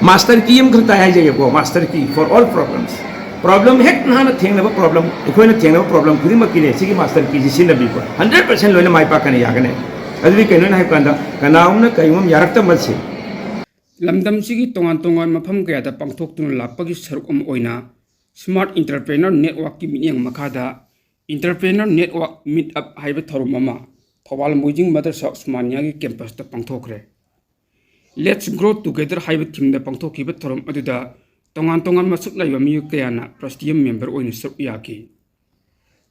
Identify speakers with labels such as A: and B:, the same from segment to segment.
A: Master की हम खता है जगह को मास्टर की फॉर ऑल प्रॉब्लम्स प्रॉब्लम हेक ना थेंगनब प्रॉब्लम अखोना थेंगनब प्रॉब्लम खुदिमक की सिगी मास्टर की सिनबी को 100% लोना माइ पाकने यागने अदुबी कइनो हाइ कांदा कनाउना कइमम यारक्तम से
B: लमदमसिगी तोंगान तोंगान मफम कयादा पांगथोक्तुना लापगी सरुक ओइना स्मार्ट इंटरप्रेन्योर नेटवर्क की मिनियंग मखादा इंटरप्रेन्योर नेटवर्क मीट अप हाइबे थोरम अमा थौबाल मोइजिंग मदरसा उस्मानिया की कैंपस ता पांगथोखरे लेट्स ग्रो टुगेदर हाइबे थीम दा पांगथोखिबे थोरम अदुदा तोंगान तोंगान मसुक लाइबा मियु कयाना प्रेसिडियम मेंबर ओइना सरुक याकी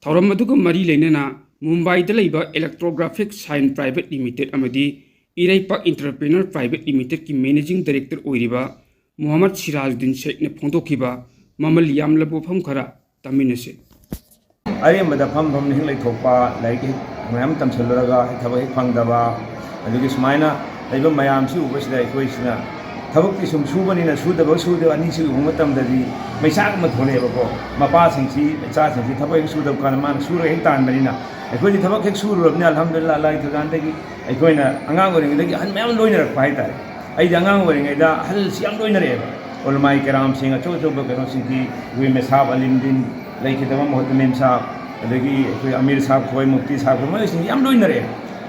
B: थौरम अदुगा मरी लेनेना मुंबई दा लैबा इलेक्ट्रोग्राफिक साइन प्राइवेट लिमिटेड अमदी इरैपाक इंटरप्रेन्योर प्राइवेट लिमिटेड की मैनेजिंग डायरेक्टर ओइरिबा मोहम्मद सिराजुद्दीन शेख ने फोंदोखिबा ममल यामलबो फम खरा तमिनसे
A: अरे मदा फम नहीं लेथोपा लाइक मैम तमसलरगा थबक फंगदबा अदुगी सुमाइना लैबा मयाम सि उबसिदा अखोइसिना थबक सुम सुबनिना सुदब सुदब अनि सि उब मतमददी मैसाक म थोलेबको मपा सिंसी चा सिंसी थबक सुदब कान मान सुर हेक तानबनिना अखोइ थबक हेक सुरुबनि अल्हम्दुलिल्लाह अल्लाह थगानदगी अखोइना अंगांग ओरिंगदगी अन मैम लोइनरक पाइतारे आई अंगांग ओरिंगैदा हल सियाम लोइनरेबा ओलमाई कराम सिंह अचो अचोब कनो सिंकी वे मेसाब अलिमदीन लेखिदबा मोहतमीम साहब अदगी अखोइ अमीर साहब खोय मुफ्ती साहब खोय सिंह याम लोइनरे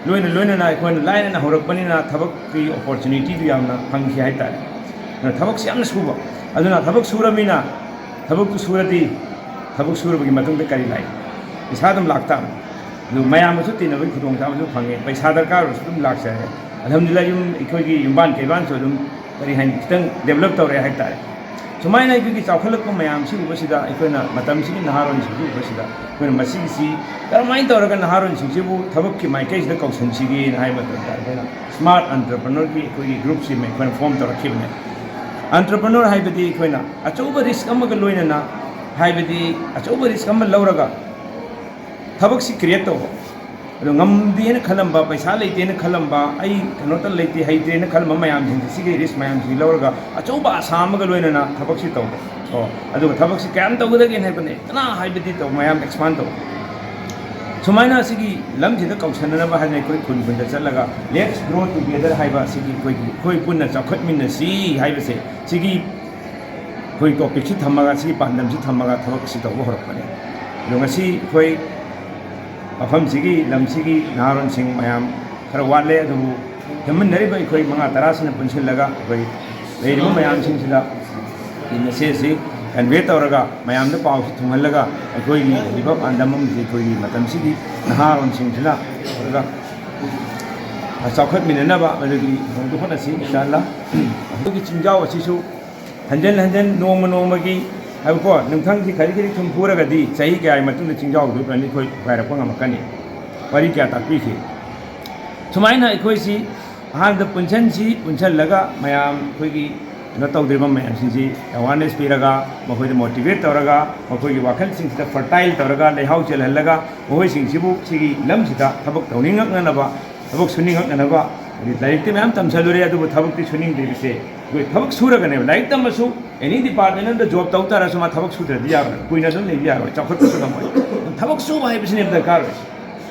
A: लोइन लोइनना अखोइन लाइनना होरकपनिना थबक की अपॉर्चुनिटी दु यामना फंगि हाइतारे थबक से यामना सुबा अदुना थबक सुरमिना थबक तु सुरदी थबक सुरबगी मतुंग करी लाई इसादम लाक्ता दु मयामसु तिनबई खुदोंग तामसु फंगे पैसा दरकार उसुम लाक्से अल्हम्दुलिल्लाह युम इखोइगी युमबान केबान सो दुम करी हाइन खितंग डेवलप तौरे हाइतारे सुमाइना इखोइगी चावखलक मयाम सि उबसिदा इखोइना मतम सि नहारोन सि उबसिदा इखोइना मसिसि करमाइन तौरगा नहारोन सिबु थबक की माइकेसदा कौसनसिगी हाइ मतदा इखोइना स्मार्ट एंटरप्रेन्योर की इखोइगी ग्रुप सि मे इखोइना फॉर्म तौरखिबने एंटरप्रेन्योर हाइबदी इखोइना अचौबा रिस्क अमगा लोइनना हाइबदी अचौबा रिस्क अम लौरगा थबक सि क्रिएट तौ ngam khalamba paisa leite na khalamba ai kanota leite haite na khalma mayam jing sigi risk mayam ji lorga achoba asam ga loina na thabak si taw o adu thabak si kam taw da gen haibane tana haibedi taw mayam expand taw sumaina sigi lam ji da kausana na ba hanai koi khun bun da chalaga let's grow together haiba sigi koi punna chakhat minna si haiba se sigi koi topic si thamaga sigi pandam si thamaga thabak si taw horak pane lo ngasi koi अफम सिगी लम सिगी नारन सिंह मयाम खर वाले अदुबु हमन नरिबा इखोइ मंगा तरासना पुनसिलगा इखोइ लेरिबा मयाम सिंगसिदा message convey तौरगा मयाम न पाउ सि थुंगलगा इखोइगी लिबा आंदमम जि इखोइगी मतम सिगी नारन सिंगसिदा तौरगा चाखत मिननबा अदुगी होंदु होनसि इंशाअल्लाह अदुगी चिंजाव असिसु हंजन हंजन नोमगी हाइबको नोंथांजि खरि खरि थुम पुरगदी सही क्या मतुंग चिंजाव दुपनि खोइ भाइरपो ngमकनि वरी क्या ताकपीखि सुमाइना इखोइसि हान द पुनछनसि पुनछलगा मयाम खोइगी न तौद्रिबा मयाम सिंसि अवेयरनेस पिरगा मखोइ मोटिवेट तौरगा मखोइगी वाखल सिंसिदा फर्टाइल तौरगा लेहाउ चलहलगा मखोइ सिंसिबु सिगी लमसिदा थबक तौनिंगनबा थबक सुनिंगनबा लाइक मैम तमसलुरे अदुबु थबक ति सुनिंग देबिसे कोई थबक सुरगने लाइक तमसु एनी डिपार्टमेंट द जॉब तौतारा सुमा थबक सुद्रदि यार कुइना सुन लेबि यार चखत सुदम थबक सुबा हाइबिसने दरकार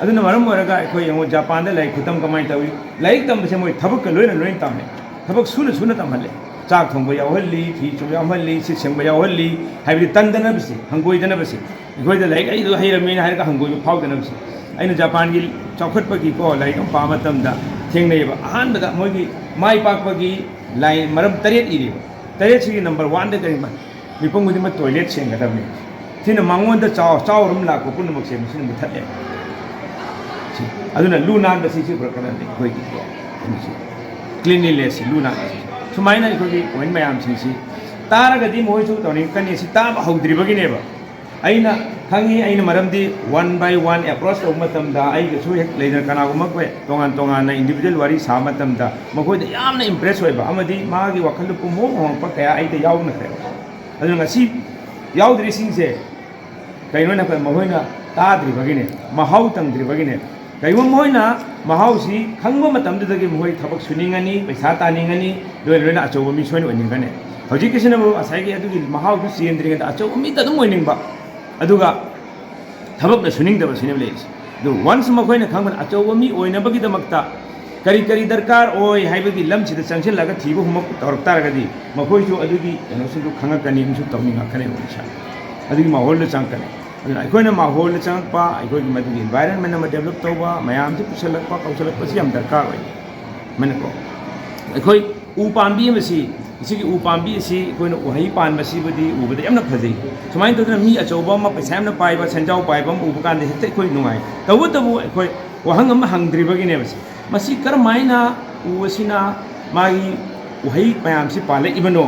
A: अदुना मरम वरगा अखोइ यंगो जापान द लाइक खुतम कमाइ तवी लाइक तमसे मोइ थबक लोइन लोइन तामे थबक सुन सुन तमहले चाक थोंबो यावहल्ली फी चुब यावहल्ली सि सेंबो यावहल्ली हाइबि तंदना बिसि हंगोइदना बिसि इखोइ द लाइक आइ दो हैरमेन हाइरगा हंगोइ फाउदना बिसि आइना जापान की चौखटपगी को लाइक पाम मतमदा थेंगनेबा अहानबदा मोगी माइ पाकपगी लाइन मरम Taret इरिबा Taret सिगी number 1 the Karima मिपंग गुदिमा toilet सेंगदबने सिना मांगोंदा चावरम लाको पुनमक से मिसिन मुथले अदुना लुनान द सिसि प्रकरण कोइगी क्लीनलीनेस लुनान सुमाइना इखोगी पॉइंट मयाम सिंसि तारगदी मोइसु तोनि कनि सि ताब हौद्रिबगिनेबा अइना खंगी अइना मरमदी 1 by 1 अप्रोच तौ मतमदा आइगसु हेक लेना कनागुमक तोंगान तोंगान इंडिविजुअल वारी सा मतमदा मखोइदा यामना इंप्रेस होइबा अमदी मागी वखल पुमो होंपा कया आइदा यावना खरे अदुना ngasi यावद्रि सिंसे कइनो ना महोइना ताद्रि बगिने महाउ तंद्रि बगिने कइवो मोइना महाउसी खंगो मतमदगी मोइ थबक सुनिंगनी पैसा तानिंगनी लोइना अचौबा मी सोइन ओनिंगने हजिकिसिनबो असाइगे अदुगी महाउ सिएंद्रिंग अचौबा मी तदम ओनिंगबा अदुगा थबक सुनिंगदब सिनेम लेस दु वंस मखोइना खंगन अचौबा मी ओइनबगी दमक्ता करी करी दरकार ओय हाइबगी लमसिदा चंगसिलगा थीबो हुमक तौरक तारगदी मखोइसु अदुगी कनोसिदु खंगकनी अमसु तौनिंगा खने ओइसा अदुगी माहौल चंगकने अदुना अखोइना माहौल चंगपा अखोइगी मदुगी एनवायरनमेंट अमा डेवलप तौबा मयामसि पुसलकपा कौसलकपा सि याम दरकार ओय मनको अखोइ उ पांबी अमसि इसिगी उ पांबी असि अखोइना उहै पानबसिबदी उबदे यामना फजै सुमाइन तौदना मी अचौबा अमा पैसा यामना पाइबा संजाव पाइबा उबकांदे हेते अखोइ नुंगाइ तबु अखोइ वहंग अमा हंगद्रिबगिने बसि मसी करमाइना उवसिना मागी उहै मयामसि पालइबनो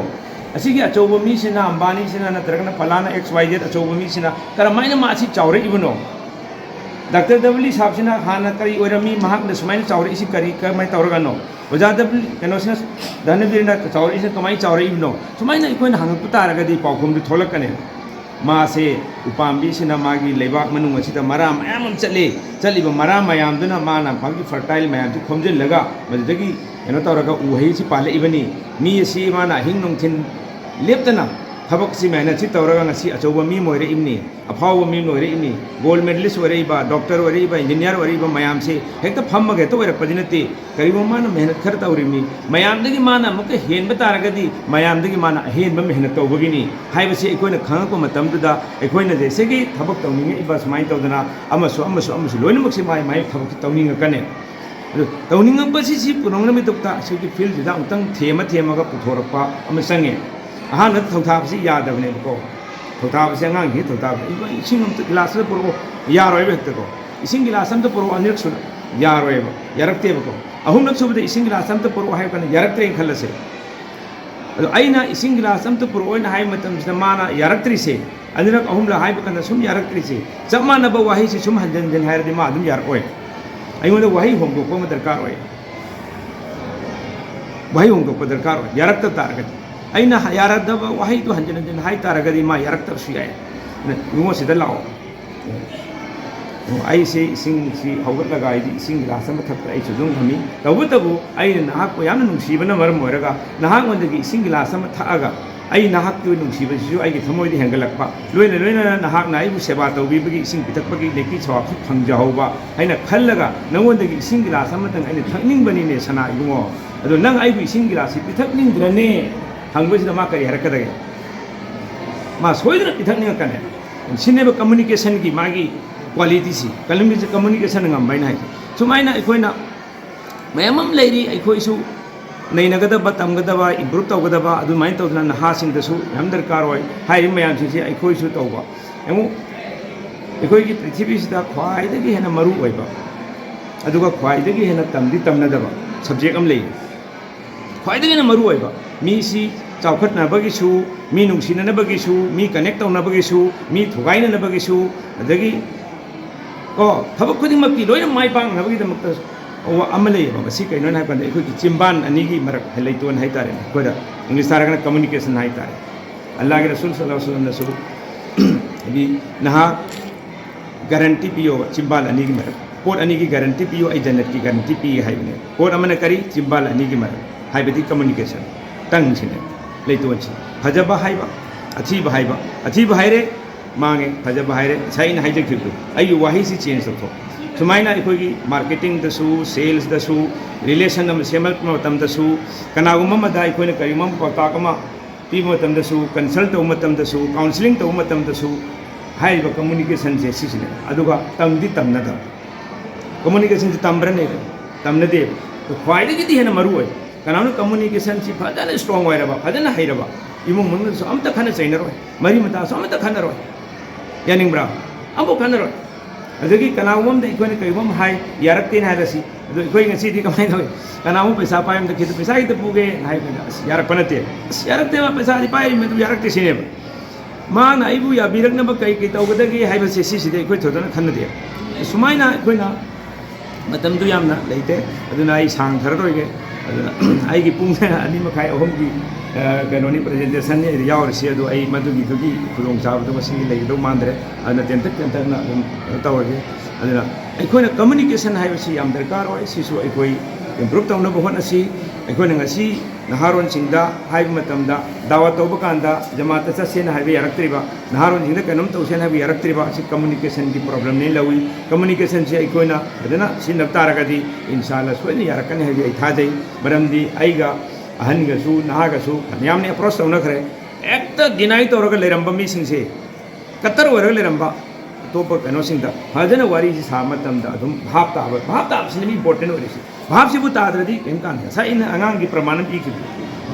A: असिगी अचौबा मीसिना अंबानी सिना नत्रगना फलाना XYZ अचौबा मीसिना करमाइना मासी चावरइबनो डॉक्टर डब्ल्यू साहबसिना हाना करी ओरमी महाकना सुमाइना चावरइसि करी करमाइ तौरगनो ओजा डब्ल्यू कनोसिना धनवीरना चावरइसि कमाइ चावरइबनो सुमाइना इकोइना हंगपु तारगदी पाउखुमदु थोलकने मासे उपाम्बीसिना मागी लेबाक मनुंग असिदा मरा मयाम चलिबा मरा मयामदुना माना मागी फर्टाइल मयामदु खोमजिलगा मदुदगी कनो तौरगा उहैसि पालइबनी मी असि माना हिंग नोंथिन लेप्तना थबक सि मेहनत तौरगा ngasi अचौबा मी मोइरे इमनी अफाव मी मोइरे इमनी गोल्ड मेडलिस्ट ओरेबा डॉक्टर ओरेबा इंजीनियर ओरेबा मयाम से हेक्ता फम्मगे तो ओरकपदि नते करिबो माना मेहनत खर तौरिमी मयामदगी माना मुक हेनब तारगदी मयामदगी माना हेनब मेहनत तौबगिनी हाइबसे एकोइना खंगको मतमदुदा एकोइना जेसेगी थबक तौनिंगे इबा समाइ तौदना अमसु लोइनमक्सि माइ थबक तौनिंगा कने तौनिंगपसि सि पुनोंगनमि दुक्ता सिगी फील्ड दा उतंग थेमगा पुथोरपा अम संगे अहान थौथाबसि यादबनेको थौथाबसि अंगांग हि थौथाब इसिंग गिलास पुरो यारोय बेक्तको इसिंग गिलास अमत पुरो अनिरक सु यारोयबा यारक्तेबको अहुमनक सुबदे इसिंग गिलास अमत पुरो हाय कने यारक्त्रे खलसे अदो आइना इसिंग गिलास अमत पुरो ओइना हाय मतमसिदा माना यारक्त्रिसे अनिरक अहुमला हाय बकना सुम यारक्त्रिसे जमानबा वाही से सुम हंजन जन हायरदि मा अदुम यारओय अइमोदा वाही होंगोको म दरकार ओय वाही होंगोको दरकार ओय यारक्ता तारगति अना यारदब वही तो हंजन हंजन हाई तारगदी मा यारक्तबसु याय इमोसिदा लाओ ऐसे इसिंग हौगतलगा इसिंग गिलास अमा थक्ता ऐसु दुम हमी तबुतबु ऐना नाहक यामना नुंसीबना मरम ओरगा नाहक वंदगी इसिंग गिलास अमा थअगा ऐ नाहक तो नुंसीबसिसु ऐगी थमोइदि हेंगलकपा लोइना नाहकना ऐबु सेवा तौबीबगी इसिंग पिथकपगी लेकी छवाप फंगजाहौबा ऐना खल्लगा नंगोंदगी इसिंग गिलास अमतंग ऐना थकनिंगबनिने सना इबुंगो अदो नंग ऐबु इसिंग गिलास पिथकनिंद्रने हंगबसिदा मा करी हरकदगे मा सोइदना पिथकनिंगकने सिनेबा कम्युनिकेशन की मागी क्वालिटी सी कम्युनिकेशन ngambaiना है सुमाइना अखोइना मयमम लेरी अखोइसु नैनगदबा तमगदबा इम्प्रूव तौगदबा अदुमाइन तौदना नहासिंगदसु हम दरकार होय हाइ मयाम सिसे अखोइसु तौबा एमु अखोइगी पृथ्वीसिदा ख्वाइदगी हेना मरु ओइबा अदुगा ख्वाइदगी हेना तमदि तमनदबा सब्जेक्ट अम लेई ख्वाइदगी हेना मरु ओइबा मीसी चाउखटनाबगिसु मी नुंसिननाबगिसु मी कनेक्ट तौनाबगिसु मी थुगाइननाबगिसु अदगी को थबक खुदिमक्की लोइना माइ पांगनाबगिदमक्ता अमा लेयेबा मसी कैनोन हाइबा अखोइगी चिम्बान अनिगी मरक हेलैतोन हाइतारे कोदा इंग्लिश तारगना कम्युनिकेशन हाइतारे अल्लाह के रसूल सल्लल्लाहु अलैहि वसल्लम नसु अभी नहा गारंटी पियो चिम्बाल अनिगी मरक पोट अनिगी गारंटी पियो आई जन्नत की गारंटी पी हाइबने पोट अमना करी चिम्बाल अनिगी मरक हाइबदी कम्युनिकेशन तंग सिने लेतोन छि फजबा हाइबा अथीबा हाइरे मांगे फजबा हाइरे साइन हाइजखिदु आई वाही सी चेंज तौथो सुमाइना अखोइगी मार्केटिंग दसु सेल्स दसु रिलेशन अम सेमल मतम दसु कनागुम मदा अखोइना करिमम पताक अमा पीब मतम दसु कंसल्ट तौ मतम दसु काउंसलिंग तौ मतम दसु हाइबा कम्युनिकेशन से सिसिने अदुगा तमदि तमनदा कम्युनिकेशन से तमब्रने तमनदे तो ख्वाइदगी दी हेना मरु ओय कनानु कम्युनिकेशन से फजन स्ट्रांग ओइरबा फजन हाइरबा इमुंग मंगसु अमता खना चैनरोय मरी मता सो अमता खनरोय यानिंग्ब्रा अबो खनरोय अदगी कनागुम दे इकोने कइबम हाय यारक्तेन हायरसी अदो इकोइ ngasi di kamai thoi kanamu paisa paim da khitu paisa ite puge hai yarakpanate yarakte ma paisa di pai me tu yarakte sine ma na ibu ya birak na ba kai kai tawgadagi hai ba se si si de ikoi thodana khanna de sumaina ikoina matam du yamna leite aduna ai sang thararoige aduna ai gi pung ani makai ahom gi kanoni presentation ne yaur si adu ai madugi dugi khudong chab du masi lei do mandre aduna tentak na tawage aduna ꯑꯩꯈꯣꯏꯅ communication ꯍꯥꯏꯕꯁꯤ ꯌꯥꯝ ꯗꯔꯀꯥꯔ ꯑꯣꯏ ꯁꯤꯁꯨ ꯑꯩꯈꯣꯏ improve ꯇꯧꯅꯕ ꯍꯣꯠꯅꯁꯤ ꯑꯩꯈꯣꯏꯅ ꯉꯁꯤ ꯅꯍꯥꯔꯣꯟꯁꯤꯡꯗ ꯍꯥꯏꯕ ꯃꯇꯝꯗ ꯗꯥꯋꯥ ꯇꯧꯕ ꯀꯥꯟꯗ ꯖꯃꯥꯠꯇ ꯆꯠꯁꯦꯅ ꯍꯥꯏꯕ ꯌꯥꯔꯛꯇ꯭ꯔꯤꯕ ꯅꯍꯥꯔꯣꯟꯁꯤꯡꯗ ꯀꯩꯅꯣꯝ ꯇꯧꯁꯦꯅ ꯍꯥꯏꯕ ꯌꯥꯔꯛꯇ꯭ꯔꯤꯕ ꯑꯁꯤ ꯀꯝꯃꯨꯅꯤꯀꯦꯁꯟꯒꯤ ꯄ꯭ꯔꯣꯕ꯭ꯂꯦꯝꯅꯤ ꯂꯧꯏ ꯀꯝꯃꯨꯅꯤꯀꯦꯁꯟꯁꯤ ꯑꯩꯈꯣꯏꯅ ꯐꯖꯅ ꯁꯤꯖꯤꯟꯅꯕ ꯇꯥꯔꯒꯗꯤ ꯏꯟꯁꯥꯜꯂ ꯁꯣꯏꯅ ꯌꯥꯔꯛꯀꯅꯤ ꯍꯥꯏꯕ ꯑꯩ ꯊꯥꯖꯩ ꯃꯔꯝꯗꯤ ꯑꯩꯒ ꯑꯍꯟꯒꯁꯨ ꯅꯍꯥꯒꯁꯨ ꯐꯅꯌꯥꯝꯅ ꯑꯦꯄ꯭ꯔꯣꯆ ꯇꯧꯅꯈ꯭ꯔꯦ ꯍꯦꯛꯇ ꯗꯤꯅꯥꯏ ꯇꯧꯔꯒ ꯂꯩꯔꯝꯕ ꯃꯤꯁꯤꯡꯁꯦ ꯀꯠꯇꯔ ꯑꯣꯏꯔꯒ ꯂꯩꯔꯝꯕ ꯑꯇꯣꯞꯄ ꯀꯩꯅꯣꯁꯤꯡꯗ ꯐꯖꯅ ꯋꯥꯔꯤꯁꯤ ꯁꯥꯕ ꯃꯇꯝꯗ ꯑꯗꯨꯝ ꯚꯥꯞ ꯇꯥꯕꯁꯤꯅ ꯏꯝꯄꯣꯔꯇꯦꯟ ꯑꯣꯏꯔꯤꯁꯤ ꯚꯥꯞꯁꯤꯕꯨ ꯇꯥꯗ꯭ꯔꯗꯤ ꯀꯩꯝ ꯀꯥꯟꯗꯦ ꯉꯁꯥꯏ ꯑꯩꯅ ꯑꯉꯥꯡꯒꯤ ꯄ꯭ꯔꯃꯥꯟ ꯑꯃ ꯄꯤꯈꯤꯕ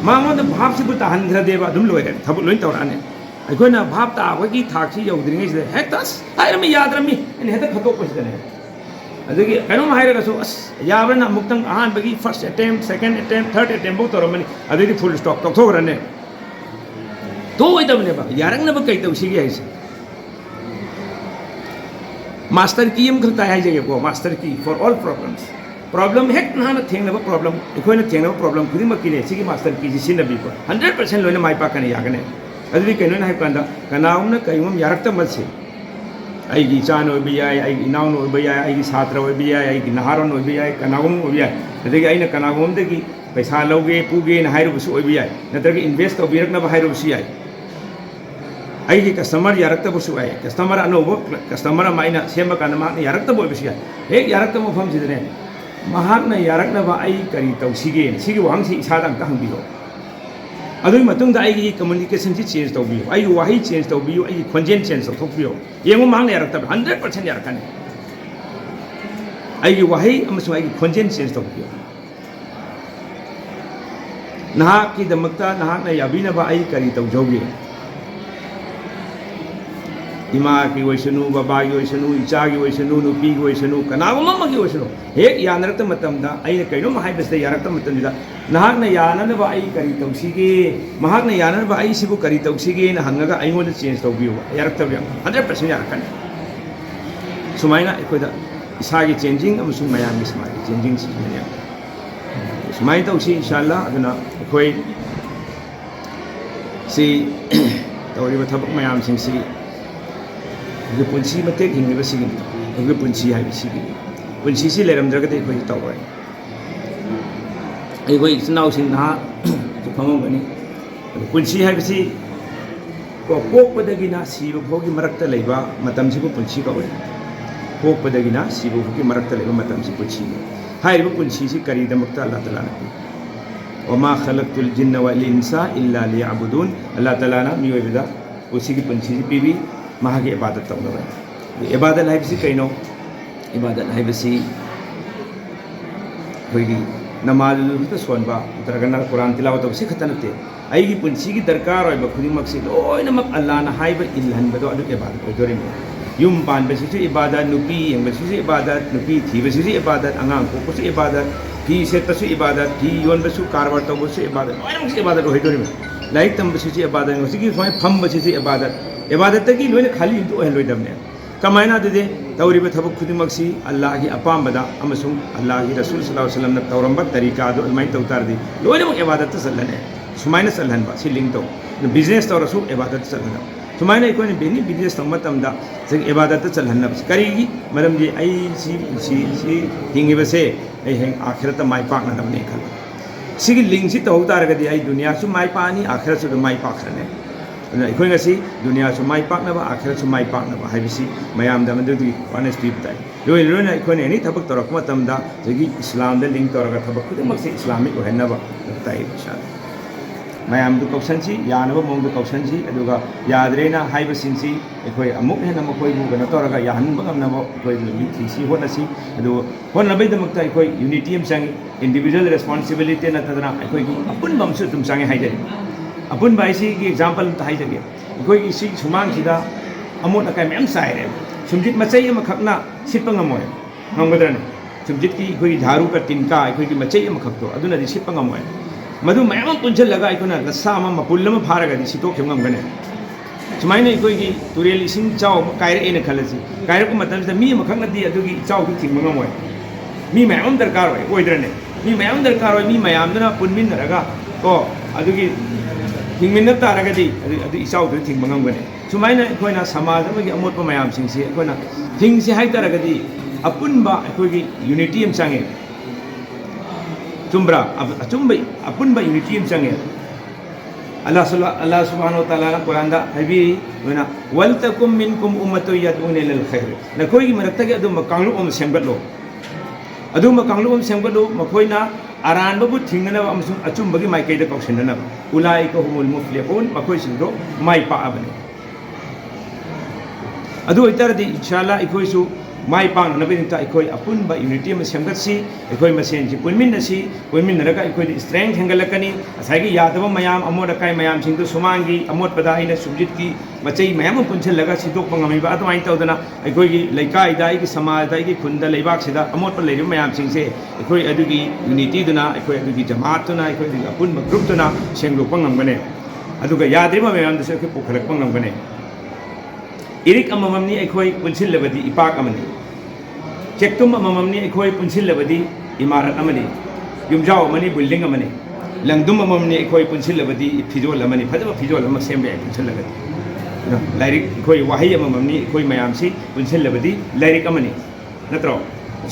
A: ꯃꯉꯣꯟꯗ ꯚꯥꯞꯁꯤꯕꯨ ꯇꯥꯍꯟꯈ꯭ꯔꯗꯦꯕ ꯑꯗꯨꯝ ꯂꯣꯏꯔꯦ ꯊꯕꯛ ꯂꯣꯏ ꯇꯧꯔꯛꯑꯅꯤ ꯑꯩꯈꯣꯏꯅ ꯚꯥꯞ ꯇꯥꯕꯒꯤ ꯊꯥꯛꯁꯤ ꯌꯧꯗ꯭ꯔꯤꯉꯩꯁꯤꯗ ꯍꯦꯛꯇ ꯑꯁ ꯍꯥꯏꯔꯝꯃꯤ ꯌꯥꯗ꯭ꯔꯝꯃꯤ ꯑꯩꯅ ꯍꯦꯛꯇ ꯈꯠꯇꯣꯛꯄꯁꯤꯗꯅꯦ ꯑꯗꯒꯤ ꯀꯩꯅꯣꯝ ꯍꯥꯏꯔꯒꯁꯨ ꯑꯁ ꯌꯥꯕ꯭ꯔꯅ ꯑꯃꯨꯛꯇꯪ ꯑꯍꯥꯟꯕꯒꯤ ꯐꯥꯔꯁ ꯑꯦꯇꯦꯝ ꯁꯦꯀꯦꯟ ꯑꯦꯇꯦꯝ ꯊꯥꯔꯠ ꯑꯦꯇꯦꯝꯐꯥꯎ ꯇꯧꯔꯝꯃꯅꯤ ꯑꯗꯩꯗꯤ ꯐꯨꯜ ꯁ꯭ꯇꯣꯞ ꯇꯧꯊꯣꯛꯈ꯭ꯔꯅꯦ ꯊꯣꯛꯑꯣꯏꯗꯕꯅꯦꯕ ꯌꯥꯔꯛꯅꯕ ꯀꯩ ꯇꯧꯁꯤꯒꯦ ꯍꯥꯏꯁꯦ मास्टर की अमखक ताय हाइजेगे को मास्टर की for all problems problem Keck Nana थेंगनब problem एखोइना थेंगनब problem खुदिमकिने सिगी master की जिसिनबी को 100% लोइना माइ पाकने यागने अदुदि कैनोना हाइ कांदा कनाउना कयुम यारक्ता मसे आइगी चान ओइबि याय आइगी नाउन ओइबि याय आइगी छात्र ओइबि याय आइगी नहारन ओइबि याय कनागुम ओइबि याय अदुदि आइना कनागुमदगी पैसा लौगे पुगे न हाइरुबसु ओइबि याय नत्रगे इन्वेस्ट तौबिरकनब हाइरुबसु याय आइगी कस्टमर यारक्तबसु याय कस्टमर अनोबो कस्टमर माइना सेम कान मा यारक्तबो ओइबसु याय हेक यारक्तबो फमसिदने महाकना यारक्नबा आइ करी तौसिगे सिगी वांगसि इसादां ता हंबियो अदुई मतुंग दा आइगी कम्युनिकेशन सि चेंज तौबियो आइगी वाहि चेंज तौबियो आइगी खोंजेन चेंज तौथोकबियो येंगो मांगना यारक्तबा 100% यारकने आइगी वाहि अमसु आइगी खोंजेन चेंज तौबियो नहाकी दमक्ता नहाकना याबिनबा आइ करी तौजोगे इमा की ओइसनु बाबा की ओइसनु इचा की ओइसनु नुपी की ओइसनु कनागुम की ओइसनु हेक यानरक्त मतमदा आइने कैनो हाइबसते यारक्त मतमदा नहाकना याननबा आइ करी तौसिगे महाकना याननबा आइ सिबु करी तौसिगे न हंगगा आइगोन चेंज तौबियो यारक्तबियो 100% यारकने सुमाइना एकोदा इसागी चेंजिंग अमसु मयामी समागी चेंजिंग सिने सुमाइ तौसी इंशाल्लाह अदना एकोय सी तौरिबा थबक मयाम सिंसी गे पुंसी मतेक हिंगिबा सिगी गे पुंसी हाइबि सिगी पुंसी सि लेरमद्रगदे एकोय तौरय एकोय इचनाउ सिंग ना जो खंगमगनि पुंसी हाइबसि को पोकपदगिना सिबो फोगी मरक्ता लेबा मतमसिबो पुंसी कवय पोकपदगिना सिबो फोगी मरक्ता लेबा मतमसि पुंसी हाइबो पुंसी सि करिदमक्ता अल्लाह ताला ने वमा खलक्तुल जिन्न वल इंसा इल्ला लियअबुदून अल्लाह ताला ना मियोइबदा उसिगी पुंसी सि पिबि महागे इबादत तौनबा इबादत हाइबसि कैनो इबादत हाइबसि खोइगी नमाज तो सोनबा नत्रगना कुरान तिलावत तौबसि खतनते आइगी पुंसीगी दरकार ओइबा खुदिमक्सि लोइनमक अल्लाह ना हाइबा इल्हनबदो अदु इबादत ओइदोरिमो युम पानबसिसु इबादत नुपी यंबसिसु इबादत नुपी थीबसिसु इबादत अंगांग पोपसु इबादत फी सेतसु इबादत फी योनबसु कारबार तौबसु इबादत लोइनमक इबादत ओइदोरिमो लाइक तंबसिसु इबादत ngosigi सोय फमबसिसु इबादत की लोइन खाली इंटू ओहलोइदबने कमायना दे तौरिबा थबक खुदिमक्सि अल्लाह की अपामबदा अमसुम अल्लाह की रसूल सल्लल्लाहु अलैहि वसल्लम न तौरंबा तरीका दो अलमाइन तौतारदी लोइनमक इबादत चलने सुमाइना चलहनबा सिलिंग तो बिजनेस तौरसु इबादत चलहनबा सुमाइना इकोनि बेनी बिजनेस तौ मतमदा जग इबादत चलहनबा करीगी मरमदि आई सी हिंगिबसे आई हें आखिरत माइ पाकना दबने खल सिगी लिंग सि तौतारगदि आई दुनिया सु माइ पानी आखिरत सु माइ पाखरने अखोई दुनिया माइ पाकनबा आखिरत माइ पाकनबा हाइबसि मयामदा मदुदि वानेस पिबताय लोइ लोइना अखोइना एनी थबक तौरक मतमदा जगी इस्लाम द लिंक तौरगा थबक खुदिमक्से इस्लामिक ओहनबा ताय बिशा मयामदु कौशनसि यानबा मोंग कौशनसि अदुगा याद्रेना हाइबसिंसि अखोइ अमुक हेना मखोइबु गना तौरगा याहनबा गमनबा अखोइ लुबि थिसि होनसि अदु होनबैदमक्ता अखोइ यूनिटी एम संग इंडिविजुअल रिस्पांसिबिलिटी नतदना अखोइगी अपुनबमसु तुम संगे हाइदे अपुन बाइसी की एग्जाम्पल हाइजगे अखोइगी सि सुमांगसिदा अमोट अकाय मैम साइरे सुमजित मचै अमखकना सिप्पा ngमोय ngमगदरने सुमजित की अखोइगी झारू का तिनका अखोइगी मचै अमखकतो अदुनदि सिप्पा ngमोय मधु मैम पुंजलगा अखोना लसा अमा मपुल्लम फारगदि सितोखे ngमगने सुमाइना अखोइगी तुरेल इसिंग चाव कायरे एने खलसि कायरको मतमदा मी अमखकनदि अदुगी चाव की थिंग ngमोय मी मैम दरकार होय ओइदरने मी मैम दरकार होय मी मयामदना पुनमिनरगा को अदुगी हिंगमिन तारगदि अदु इचाउदु थिंग ngमगने सुमाइना अखोइना समाज अमगी अमोटपा मयाम सिंगसि अखोइना थिंगसि हाइतरगदि अपुनबा अखोगी यूनिटी हम चंगे चुम्ब्रा अचुम्ब अपुनबा यूनिटी हम चंगे अल्लाह सुब्हानहु व तआला कुरान दा हबी वना वल तकुम मिनकुम उम्मतु यदउना इलल खैर नखोगी मरक्तगे अदुम कांगलु ओम सेमगतलो अदुम कांगलु ओम सेमगतलो मखोइना अरानबु थिंगनब अमसुम अचुम्बगी माइकैदा कौशननब उलाइका हुमुल मुफ्लिहून मखोइ सिंदो माइ पाअबने अदु इतरदी इंशाअल्लाह इखोइसु माइ पांगनबनिता इखोइ अपुनबा यूनिटी में सेमगतसी इखोइ मसेन जी पुनमिनसी पुनमिनरगा इखोइ स्ट्रेंथ हेंगलकनी असाइगी यादव मयाम अमोद अकाइ मयाम सिंदु सुमांगी अमोद पदा आइना सुजित की मचै मयाम पुनछलगा सिदोक पंगमिबा अदमाइन तौदना इखोइगी लैकाइदा इगी समाजदा इगी खुंदा लेबाक सिदा अमोद पर लेरि मयाम सिंसे इखोइ अदुगी यूनिटी दुना इखोइ अदुगी जमात दुना इखोइ अपुनबा ग्रुप दुना सेंगदोक पंगमगने अदुगा याद्रिबा मयाम दसे इखोइ पोखलक पंगमगने इरिक अममनी अखोई पुनसिल्लबदी इपाक अमनी चेकतुम अममनी अखोई पुनसिल्लबदी इमारत अमनी युमजाव अमनी बिल्डिंग अमनी लंगदुम अममनी अखोई पुनसिल्लबदी फिजोल अमनी फजब फिजोल अम सेमबे पुनसिल्लबदी लाइरिक अखोई वाहई अममनी अखोई मयामसी पुनसिल्लबदी लाइरिक अमनी नत्रो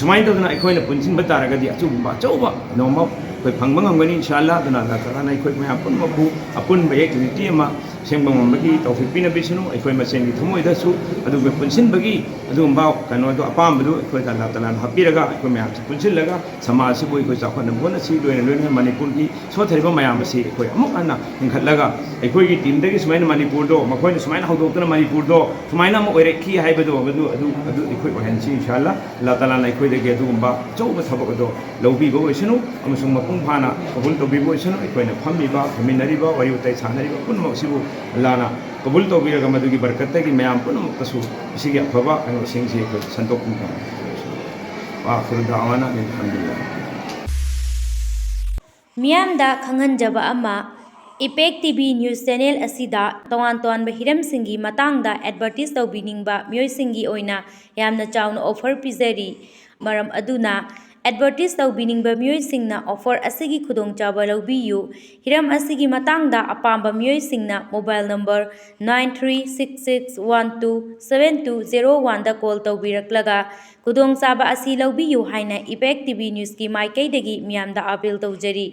A: सुमाइन तौदना अखोइना पुनसिनबा तारगदी अचुबा चौबा नोमा अखोई फंगबा ngамगनी इंशाअल्लाह दुना अल्लाह ताला अखोई मयाम पुनमबु अपुनबा यूनिटी अमा सेंबा ngамबगी तौफिक पिना बिसनु अखोई मसेंगी थमोइदसु अदुगे पुनसिनबगी अदुगुंबा कनोदो अपामबदु अखोई अल्लाह ताला हापिरगा अखोई मयाम पुनसिलगा समाज सिबु अखोई चाखन बोना सि लोइन लोइन मणिपुर की सोथरिबा मयाम सि अखोई अमुक अन्ना इंखलगा अखोई की टीम दगी सुमाइन मणिपुर दो मखोइन सुमाइन हौदोक्तना मणिपुर दो सुमाइन अम ओइरेखी हाइबदो अदु अदु अदु अखोई ओहनसि इंशाअल्लाह अल्लाह ताला अखोई दगे अदुगुंबा चौबा थबक दो लौबीबो ओइसनु अमसुंग मपुंग फाना कबुल तौबीबो ओइसनु अखोइना फम्मीबा फमिनरिबा वरि उतै सानरिबा पुनमक सिबु अल्लाहना कबूल तौबीरगा मदुगी बरकतगी मयाम पुनमक्तसु इसिगी अफबा सिंगसे अखोई संतोखुं आखिर दावाना अल्हम्दुलिल्लाह
C: मियामदा खंगनजबा अमा इपेक टीवी न्यूज़ चैनल असिदा तोवान तोवानबा हिरमसिंगी मतांगदा एडवर्टाइज तौबीनिंगबा मियोइसिंगी ओइना यामना चावना ऑफर पिजरी मरम अदुना एडवर्टाइज तौबीनिंगबा मियोइसिंगना ऑफर असिगी खुदोंचाबा लौबियु हिरम असिगी मतांगदा अपाम्बा मियोइसिंगना मोबाइल नंबर 9366127201 दा कॉल तौबीरक्लगा खुदोंचाबा असि लौबियु हाइना इपेक टीवी न्यूज़ की माइकैदगी मियामदा अपील तौजरी।